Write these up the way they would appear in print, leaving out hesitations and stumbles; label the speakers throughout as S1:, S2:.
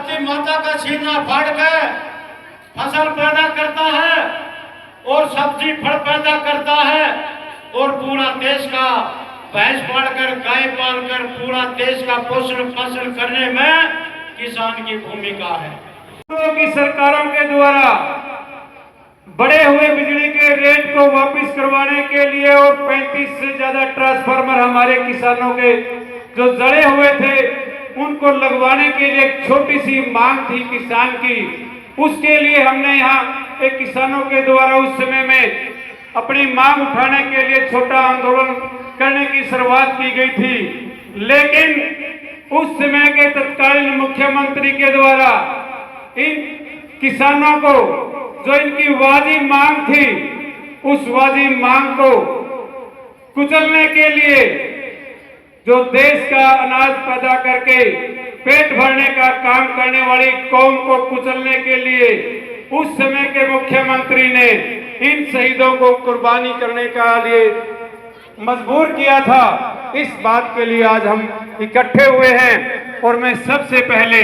S1: धरती माता का सीना फाड़ के फसल पैदा करता है और सब्जी फल पैदा करता है और पूरा देश का भैंस पालकर गाय पालकर पूरा देश का पोषण पालन करने में किसान की भूमिका है।
S2: की सरकारों के द्वारा बढ़े हुए बिजली के रेट को वापस करवाने के लिए और 35 से ज्यादा ट्रांसफार्मर हमारे किसानों के जो जड़े हुए थे उनको लगवाने के लिए एक छोटी सी मांग थी किसान की। उसके लिए हमने यहाँ एक किसानों के द्वारा उस समय में अपनी मांग उठाने के लिए छोटा आंदोलन करने की शुरुआत की गई थी, लेकिन उस समय के तत्कालीन मुख्यमंत्री के द्वारा इन किसानों को जो इनकी वाजिब मांग थी उस वाजिब मांग को कुचलने के लिए, जो देश का अनाज पैदा करके पेट भरने का काम करने वाली कौम को कुचलने के लिए उस समय के मुख्यमंत्री ने इन शहीदों को कुर्बानी करने का लिए मजबूर किया था। इस बात के लिए आज हम इकट्ठे हुए हैं और मैं सबसे पहले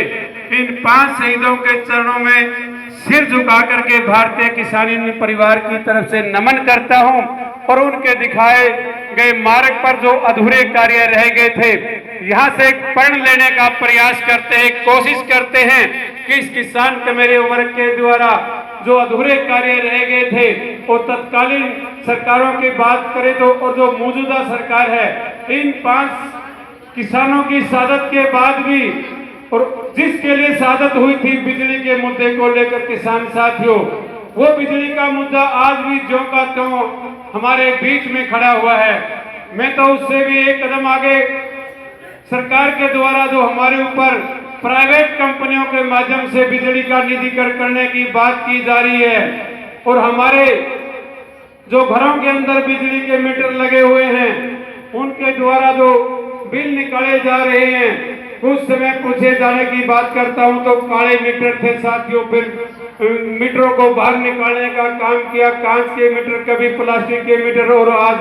S2: इन 5 शहीदों के चरणों में सिर झुका करके भारतीय किसान परिवार की तरफ से नमन करता हूं और उनके दिखाए गए मार्ग पर जो अधूरे कार्य रह गए थे यहां से प्रण लेने का प्रयास करते हैं, कोशिश करते हैं कि इस किसान के मेरे वर्ग के द्वारा जो अधूरे कार्य रह गए थे वो तत्कालीन सरकारों की बात करें तो और जो मौजूदा सरकार है इन 5 किसानों की शहादत के बाद भी और जिसके लिए शहादत हुई थी बिजली के मुद्दे को लेकर किसान साथियों, वो बिजली का मुद्दा आज भी ज्यों का त्यों हमारे बीच में खड़ा हुआ है। मैं तो उससे भी एक कदम आगे सरकार के द्वारा जो हमारे ऊपर प्राइवेट कंपनियों के माध्यम से बिजली का निजीकरण करने की बात की जा रही है और हमारे जो घरों के अंदर बिजली के मीटर लगे हुए हैं उनके द्वारा जो बिल निकाले जा रहे हैं, कुछ समय पूछे जाने की बात करता हूं तो काले मीटर थे साथियों। फिर मीटरों को बाहर निकालने का काम किया, कांच के मीटर, कभी प्लास्टिक के मीटर और आज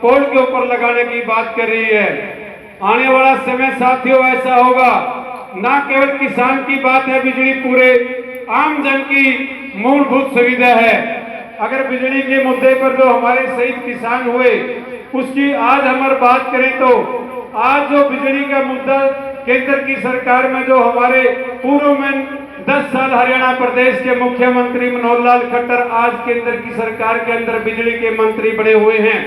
S2: पोल के ऊपर लगाने की बात कर रही है। आने वाला समय साथियों ऐसा होगा, ना केवल किसान की बात है, बिजली पूरे आम जन की मूलभूत सुविधा है। अगर बिजली के मुद्दे पर जो हमारे शहीद किसान हुए उसकी आज हम बात करें तो आज जो बिजली का मुद्दा केंद्र की सरकार में जो हमारे पूर्व में 10 साल हरियाणा प्रदेश के मुख्यमंत्री मनोहर लाल खट्टर आज केंद्र की सरकार के अंदर बिजली के मंत्री बने हुए हैं।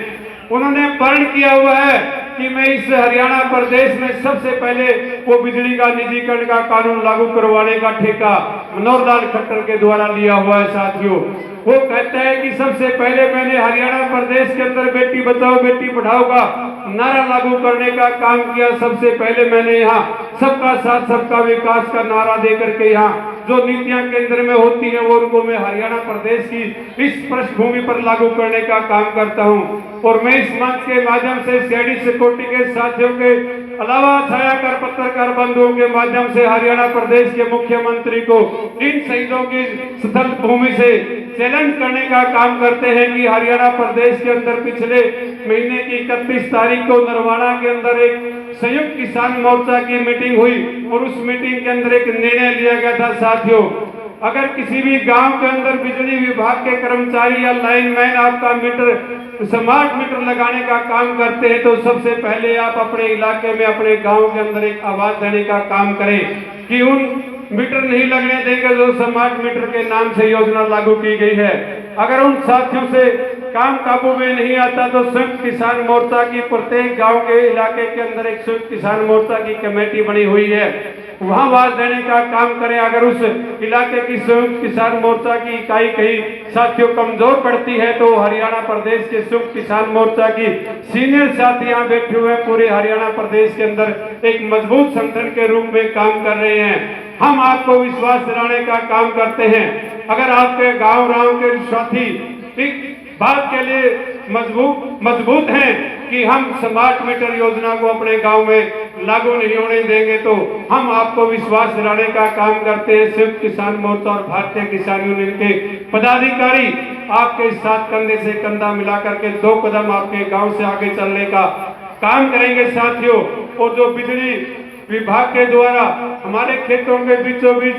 S2: उन्होंने प्रण किया हुआ है कि मैं इस हरियाणा प्रदेश में सबसे पहले वो बिजली का निजीकरण का कानून लागू करवाने का ठेका मनोहर लाल खट्टर के द्वारा लिया हुआ है साथियों। वो कहता है कि सबसे पहले मैंने हरियाणा प्रदेश के अंदर बेटी बचाओ बेटी पढ़ाओ का नारा लागू करने का काम किया। सबसे पहले मैंने यहाँ सबका साथ सबका विकास का नारा देकर के यहाँ जो नीतियां केंद्र में होती हैं वो उनको मैं हरियाणा प्रदेश की इस पृष्ठभूमि पर लागू करने का काम करता हूँ। और मैं इस मंच के माध्यम से सीआईडी सिक्योरिटी के साथियों के अलावा छायाकार पत्रकार बंधुओं के माध्यम से हरियाणा प्रदेश के मुख्यमंत्री को इन शहीदों की स्थल भूमि से चैलेंज करने का काम करते हैं कि हरियाणा प्रदेश के अंदर पिछले महीने की 31 तारीख को नरवाना के अंदर एक संयुक्त किसान मोर्चा की मीटिंग हुई और उस मीटिंग के अंदर एक निर्णय लिया गया था साथियों, अगर किसी भी गांव के अंदर बिजली विभाग के कर्मचारी या लाइनमैन आपका मीटर स्मार्ट मीटर लगाने का काम करते हैं तो सबसे पहले आप अपने इलाके में अपने गांव के अंदर एक आवाज देने का काम करें कि उन मीटर नहीं लगने देंगे जो स्मार्ट मीटर के नाम से योजना लागू की गई है। अगर उन साथियों से काम काबू में नहीं आता तो संयुक्त किसान मोर्चा की प्रत्येक गांव के इलाके के अंदर एक संयुक्त किसान मोर्चा की कमेटी बनी हुई है, वहां आवाज देने का काम करें। अगर उस इलाके की संयुक्त किसान मोर्चा की इकाई कहीं साथियों कमजोर पड़ती है तो हरियाणा प्रदेश के संयुक्त किसान मोर्चा की सीनियर साथी यहाँ बैठे हुए पूरे हरियाणा प्रदेश के अंदर एक मजबूत संगठन के रूप में काम कर रहे हैं। हम आपको विश्वास दिलाने का काम करते हैं। अगर आपके गांव के साथी एक बात के लिए मजबूत हैं कि हम स्मार्ट मीटर योजना को अपने गांव में लागू नहीं होने देंगे तो हम आपको विश्वास दिलाने का काम करते हैं। संयुक्त किसान मोर्चा और भारतीय किसान यूनियन के पदाधिकारी आपके साथ कंधे से कंधा मिलाकर के 2 कदम आपके गांव से आगे चलने का काम करेंगे साथियों। और जो बिजली विभाग के द्वारा हमारे खेतों के बीचों बीच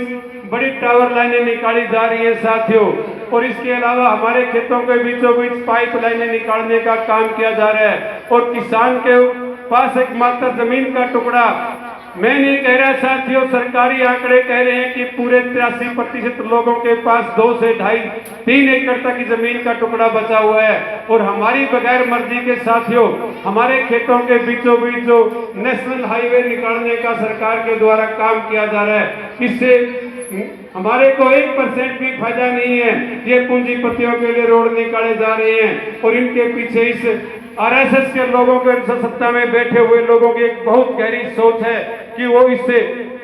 S2: बड़ी टावर लाइनें निकाली जा रही है साथियों, और इसके अलावा हमारे खेतों के बीचों बीच पाइप लाइनें निकालने का काम किया जा रहा है। और किसान के पास एकमात्र जमीन का टुकड़ा, मैं नहीं कह रहा साथियों, सरकारी आंकड़े कह रहे हैं कि पूरे 83% लोगों के पास 2 से 2.5-3 एकड़ तक की जमीन का टुकड़ा बचा हुआ है। और हमारी बगैर मर्जी के साथियों हमारे खेतों के बीचों बीच जो नेशनल हाईवे निकालने का सरकार के द्वारा काम किया जा रहा है, इससे हमारे को 1% भी फायदा नहीं है। ये पूंजीपतियों के लिए रोड निकाले जा रहे हैं, और इनके पीछे इस आरएसएस के लोगों के सत्ता में बैठे हुए लोगों की एक बहुत गहरी सोच है कि वो इससे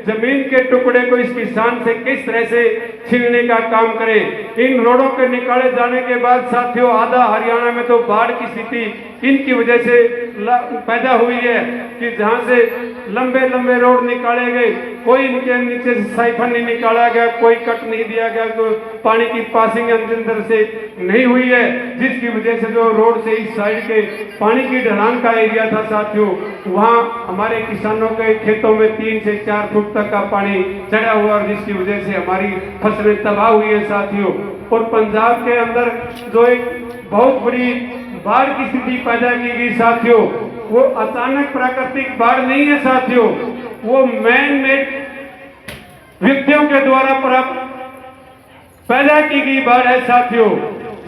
S2: जमीन के टुकड़े को इस किसान से किस तरह से छीनने का काम करे। इन रोडों के निकाले जाने के बाद साथियों आधा हरियाणा में तो बाढ़ की स्थिति इनकी वजह से पैदा हुई है कि जहां से लंबे लंबे रोड निकाले गए, कोई इनके नीचे से साइफन नहीं निकाला गया, कोई कट नहीं दिया गया, तो पानी की पासिंग अंदर से नहीं हुई है, जिसकी वजह से जो रोड से इस साइड के पानी की ढलान का एरिया था साथियों, वहां हमारे किसानों के खेतों में 3 से 4 फुट तक का पानी चढ़ा हुआ, और जिसकी वजह से हमारी फसलें तबाह हुई है साथियों। और पंजाब के अंदर जो एक बहुत बड़ी बाढ़ की स्थिति पैदा की गई साथियों, वो अचानक प्राकृतिक बाढ़ नहीं है साथियों, वो मैन मेड व्यक्तियों के द्वारा पैदा की गई बाढ़ है साथियों,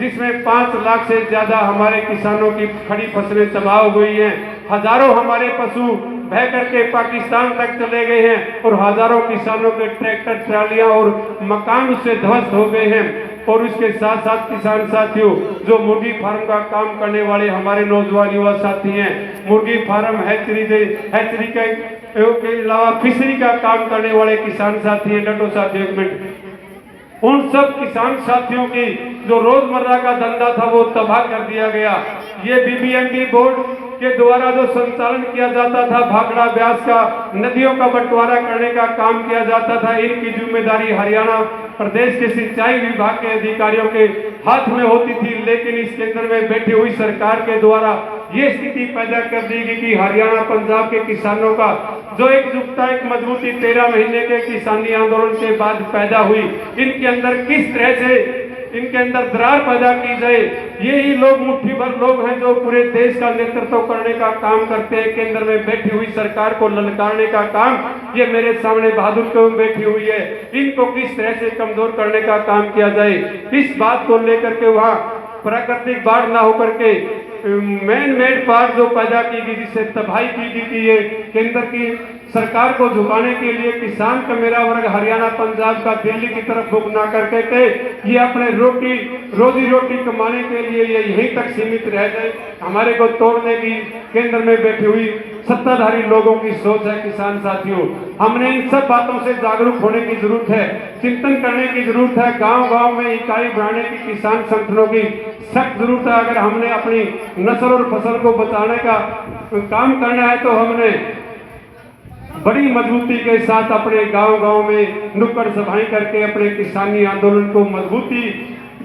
S2: जिसमें 5 लाख से ज्यादा हमारे किसानों की खड़ी फसलें तबाह हो गई हैं। हजारों हमारे पशु बह करके पाकिस्तान तक चले गए हैं, और हजारों किसानों के ट्रैक्टर, ट्रालियां और मकान उससे ध्वस्त हो गए हैं। और इसके साथ साथ किसान साथियों जो मुर्गी फार्म का काम करने वाले हमारे नौजवान युवा साथी हैं, मुर्गी फार्म, हैचरी के अलावा फिशरी का काम करने वाले किसान साथी हैं, डटो साथियों, एक मिनट, उन सब किसान साथियों की जो रोजमर्रा का धंधा था वो तबाह कर दिया गया। ये बीबीएमबी बोर्ड के द्वारा जो संचालन किया जाता था, भाखड़ा ब्यास का नदियों का बंटवारा करने का काम किया जाता था, इनकी जिम्मेदारी हरियाणा प्रदेश के सिंचाई विभाग के अधिकारियों के हाथ में होती थी। लेकिन इस केंद्र में बैठी हुई सरकार के द्वारा ये स्थिति पैदा कर दी गई कि हरियाणा पंजाब के किसानों का जो एकजुटता, एक मजबूती 13 महीने के किसानी आंदोलन के बाद पैदा हुई, इनके अंदर किस तरह से इनके अंदर दरार पैदा की जाए। यही लोग, मुट्ठी भर लोग हैं जो पूरे देश का नेतृत्व करने का काम करते हैं। केंद्र में बैठी हुई सरकार को ललकारने का काम ये मेरे सामने बहादुर क्यों बैठी हुई है, इनको किस तरह से कमजोर करने का काम किया जाए, इस बात को लेकर के वहाँ प्राकृतिक बाढ़ ना होकर के मैन मेड बाढ़ जो पैदा की गई, जिससे तबाही की गई थी, ये केंद्र की सरकार को झुकाने के लिए किसान का मेरा वर्ग हरियाणा पंजाब का दिल्ली की तरफ रुख ना करके के ये अपने रोजी रोटी कमाने के लिए ये यहीं तक सीमित रह जाए, हमारे को तोड़ने की केंद्र में बैठी हुई सत्ताधारी लोगों की सोच है। किसान साथियों, हमने इन सब बातों से जागरूक होने की जरूरत है, चिंतन करने की जरूरत है। गांव-गांव में इकाई बढ़ाने की किसान संगठनों की सख्त जरूरत है। अगर हमने अपनी नस्ल और फसल को बचाने का काम करना है तो हमने बड़ी मजबूती के साथ अपने गांव-गांव में नुक्कड़ सभाएं करके अपने किसानी आंदोलन को मजबूती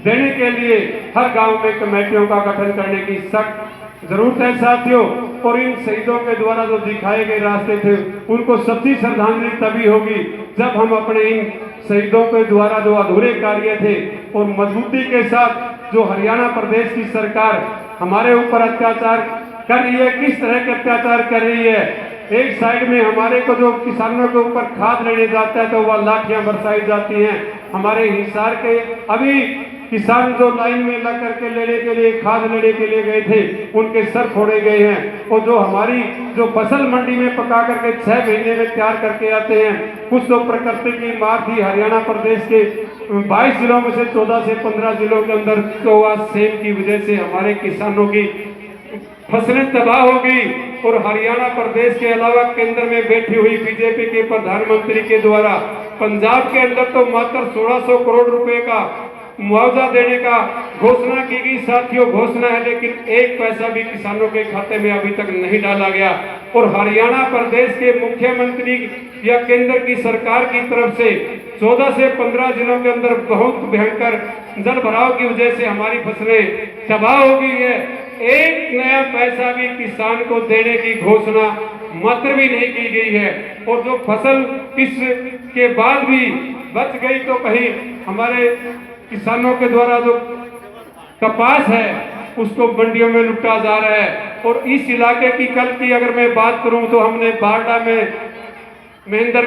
S2: देने के लिए हर गांव में कमेटियों का गठन करने की सख्त जरूरत है साथियों। और इन शहीदों के द्वारा जो दिखाए गए रास्ते थे उनको सच्ची श्रद्धांजलि तभी होगी जब हम अपने इन शहीदों के द्वारा जो अधूरे कार्य थे और मजबूती के साथ जो हरियाणा प्रदेश की सरकार हमारे ऊपर अत्याचार कर रही है, किस तरह के अत्याचार कर रही है। एक साइड में हमारे को जो किसानों के ऊपर खाद लेने जाता है तो वह लाठियां बरसाई जाती हैं। हमारे हिसार के अभी किसान जो लाइन में लग करके लेने के लिए खाद लेने के लिए गए थे उनके सर फोड़े गए हैं। और जो हमारी जो फसल मंडी में पका करके 6 महीने में तैयार करके आते हैं, कुछ तो प्रकृति की मार थी। हरियाणा प्रदेश के 22 जिलों में से 14 से 15 जिलों के अंदर चौवा सेम की वजह से हमारे किसानों की फसलें तबाह हो गई। और हरियाणा प्रदेश के अलावा केंद्र में बैठी हुई बीजेपी के प्रधानमंत्री के द्वारा पंजाब के अंदर तो मात्र 1600 करोड़ रुपए का मुआवजा देने का घोषणा की गई साथियों, घोषणा है, लेकिन 1 पैसा भी किसानों के खाते में अभी तक नहीं डाला गया। और हरियाणा प्रदेश के मुख्यमंत्री या केंद्र की सरकार की तरफ से 14 से 15 जिलों के अंदर बहुत भयंकर जल भराव की वजह से हमारी फसलें तबाह हो गई है। एक नया पैसा भी किसान को देने की घोषणा मात्र भी नहीं की गई है। और जो फसल इसके बाद भी बच गई तो कहीं हमारे किसानों के द्वारा जो कपास है उसको मंडियों में लुटा जा रहा है। और इस इलाके की कल की अगर मैं बात करूं तो हमने बारडा में महेंद्र